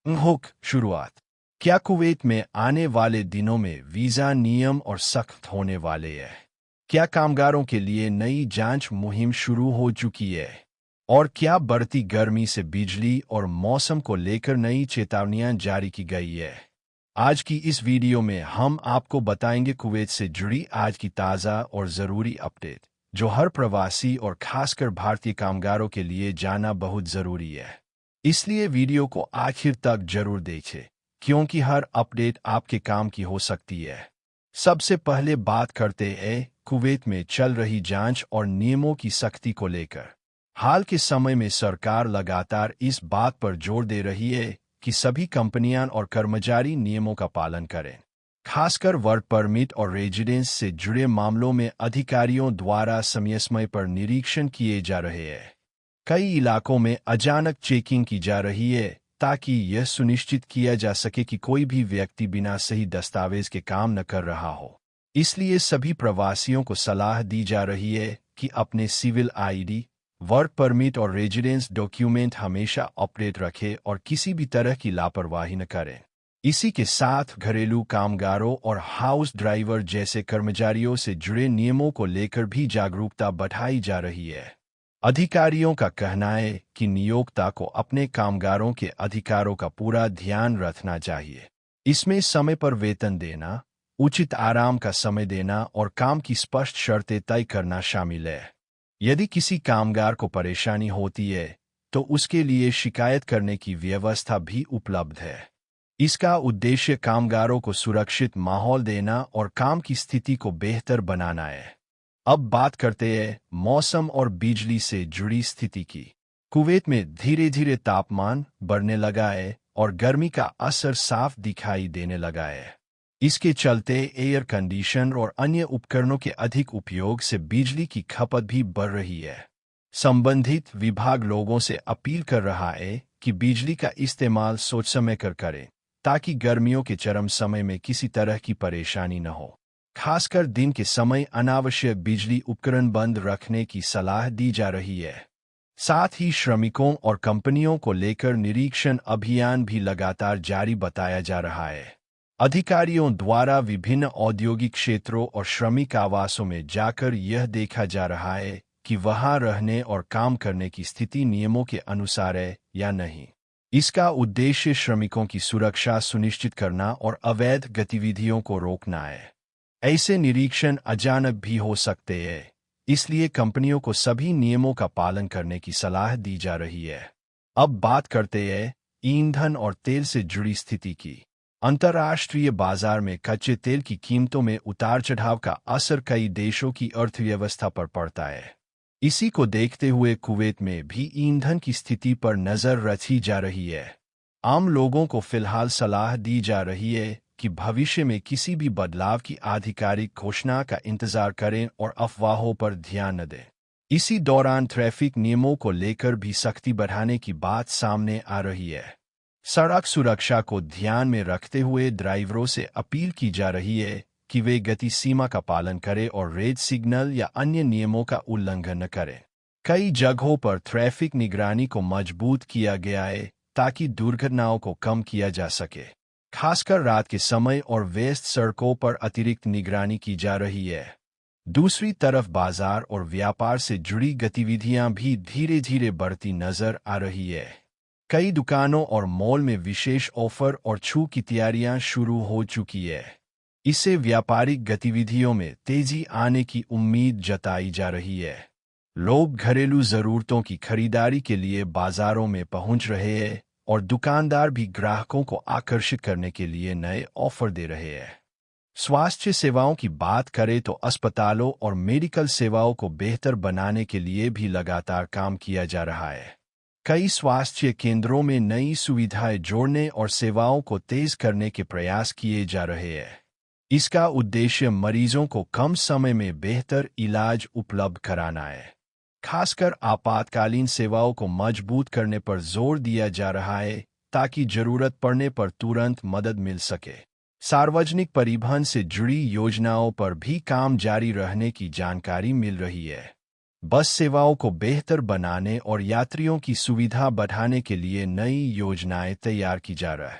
Hook शुरुआत। क्या Kuwait में आने वाले दिनों में वीज़ा नियम और सख्त होने वाले हैं? क्या कामगारों के लिए नई जांच मुहिम शुरू हो चुकी है? और क्या बढ़ती गर्मी से बिजली और मौसम को लेकर नई चेतावनियां जारी की गई है? आज की इस वीडियो में हम आपको बताएंगे कुवैत से जुड़ी आज की ताज़ा और ज़रूरी अपडेट, जो हर प्रवासी और खासकर भारतीय कामगारों के लिए जानना बहुत ज़रूरी है। इसलिए वीडियो को आखिर तक जरूर देखें, क्योंकि हर अपडेट आपके काम की हो सकती है। सबसे पहले बात करते हैं कुवैत में चल रही जांच और नियमों की सख्ती को लेकर। हाल के समय में सरकार लगातार इस बात पर जोर दे रही है कि सभी कंपनियां और कर्मचारी नियमों का पालन करें। खासकर वर्क परमिट और रेजिडेंस से जुड़े मामलों में अधिकारियों द्वारा समय समय पर निरीक्षण किए जा रहे हैं। कई इलाकों में अचानक चेकिंग की जा रही है ताकि यह सुनिश्चित किया जा सके कि कोई भी व्यक्ति बिना सही दस्तावेज के काम न कर रहा हो। इसलिए सभी प्रवासियों को सलाह दी जा रही है कि अपने सिविल आईडी, वर्क परमिट और रेजिडेंस डॉक्यूमेंट हमेशा अपडेट रखें और किसी भी तरह की लापरवाही न करें। इसी के साथ घरेलू कामगारों और हाउस ड्राइवर जैसे कर्मचारियों से जुड़े नियमों को लेकर भी जागरूकता बढ़ाई जा रही है। अधिकारियों का कहना है कि नियोक्ता को अपने कामगारों के अधिकारों का पूरा ध्यान रखना चाहिए। इसमें समय पर वेतन देना, उचित आराम का समय देना और काम की स्पष्ट शर्तें तय करना शामिल है। यदि किसी कामगार को परेशानी होती है, तो उसके लिए शिकायत करने की व्यवस्था भी उपलब्ध है। इसका उद्देश्य कामगारों को सुरक्षित माहौल देना और काम की स्थिति को बेहतर बनाना है। अब बात करते हैं मौसम और बिजली से जुड़ी स्थिति की। कुवैत में धीरे धीरे तापमान बढ़ने लगा है और गर्मी का असर साफ दिखाई देने लगा है। इसके चलते एयर कंडीशनर और अन्य उपकरणों के अधिक उपयोग से बिजली की खपत भी बढ़ रही है। संबंधित विभाग लोगों से अपील कर रहा है कि बिजली का इस्तेमाल सोच समझ कर करें, ताकि गर्मियों के चरम समय में किसी तरह की परेशानी न हो। खासकर दिन के समय अनावश्यक बिजली उपकरण बंद रखने की सलाह दी जा रही है। साथ ही श्रमिकों और कंपनियों को लेकर निरीक्षण अभियान भी लगातार जारी बताया जा रहा है। अधिकारियों द्वारा विभिन्न औद्योगिक क्षेत्रों और श्रमिक आवासों में जाकर यह देखा जा रहा है कि वहां रहने और काम करने की स्थिति नियमों के अनुसार है या नहीं। इसका उद्देश्य श्रमिकों की सुरक्षा सुनिश्चित करना और अवैध गतिविधियों को रोकना है। ऐसे निरीक्षण अचानक भी हो सकते हैं, इसलिए कंपनियों को सभी नियमों का पालन करने की सलाह दी जा रही है। अब बात करते हैं ईंधन और तेल से जुड़ी स्थिति की। अंतर्राष्ट्रीय बाजार में कच्चे तेल की कीमतों में उतार चढ़ाव का असर कई देशों की अर्थव्यवस्था पर पड़ता है। इसी को देखते हुए कुवैत में भी ईंधन की स्थिति पर नजर रखी जा रही है। आम लोगों को फिलहाल सलाह दी जा रही है कि भविष्य में किसी भी बदलाव की आधिकारिक घोषणा का इंतजार करें और अफवाहों पर ध्यान न दें। इसी दौरान ट्रैफिक नियमों को लेकर भी सख्ती बढ़ाने की बात सामने आ रही है। सड़क सुरक्षा को ध्यान में रखते हुए ड्राइवरों से अपील की जा रही है कि वे गति सीमा का पालन करें और रेड सिग्नल या अन्य नियमों का उल्लंघन न करें। कई जगहों पर ट्रैफिक निगरानी को मजबूत किया गया है ताकि दुर्घटनाओं को कम किया जा सके। खासकर रात के समय और व्यस्त सड़कों पर अतिरिक्त निगरानी की जा रही है। दूसरी तरफ बाजार और व्यापार से जुड़ी गतिविधियां भी धीरे धीरे बढ़ती नजर आ रही है। कई दुकानों और मॉल में विशेष ऑफर और छूट की तैयारियां शुरू हो चुकी है। इससे व्यापारिक गतिविधियों में तेजी आने की उम्मीद जताई जा रही है। लोग घरेलू जरूरतों की खरीदारी के लिए बाजारों में पहुंच रहे हैं और दुकानदार भी ग्राहकों को आकर्षित करने के लिए नए ऑफर दे रहे हैं। स्वास्थ्य सेवाओं की बात करें तो अस्पतालों और मेडिकल सेवाओं को बेहतर बनाने के लिए भी लगातार काम किया जा रहा है। कई स्वास्थ्य केंद्रों में नई सुविधाएं जोड़ने और सेवाओं को तेज करने के प्रयास किए जा रहे हैं। इसका उद्देश्य मरीजों को कम समय में बेहतर इलाज उपलब्ध कराना है। खासकर आपातकालीन सेवाओं को मजबूत करने पर जोर दिया जा रहा है ताकि जरूरत पड़ने पर तुरंत मदद मिल सके। सार्वजनिक परिवहन से जुड़ी योजनाओं पर भी काम जारी रहने की जानकारी मिल रही है। बस सेवाओं को बेहतर बनाने और यात्रियों की सुविधा बढ़ाने के लिए नई योजनाएं तैयार की जा रही है।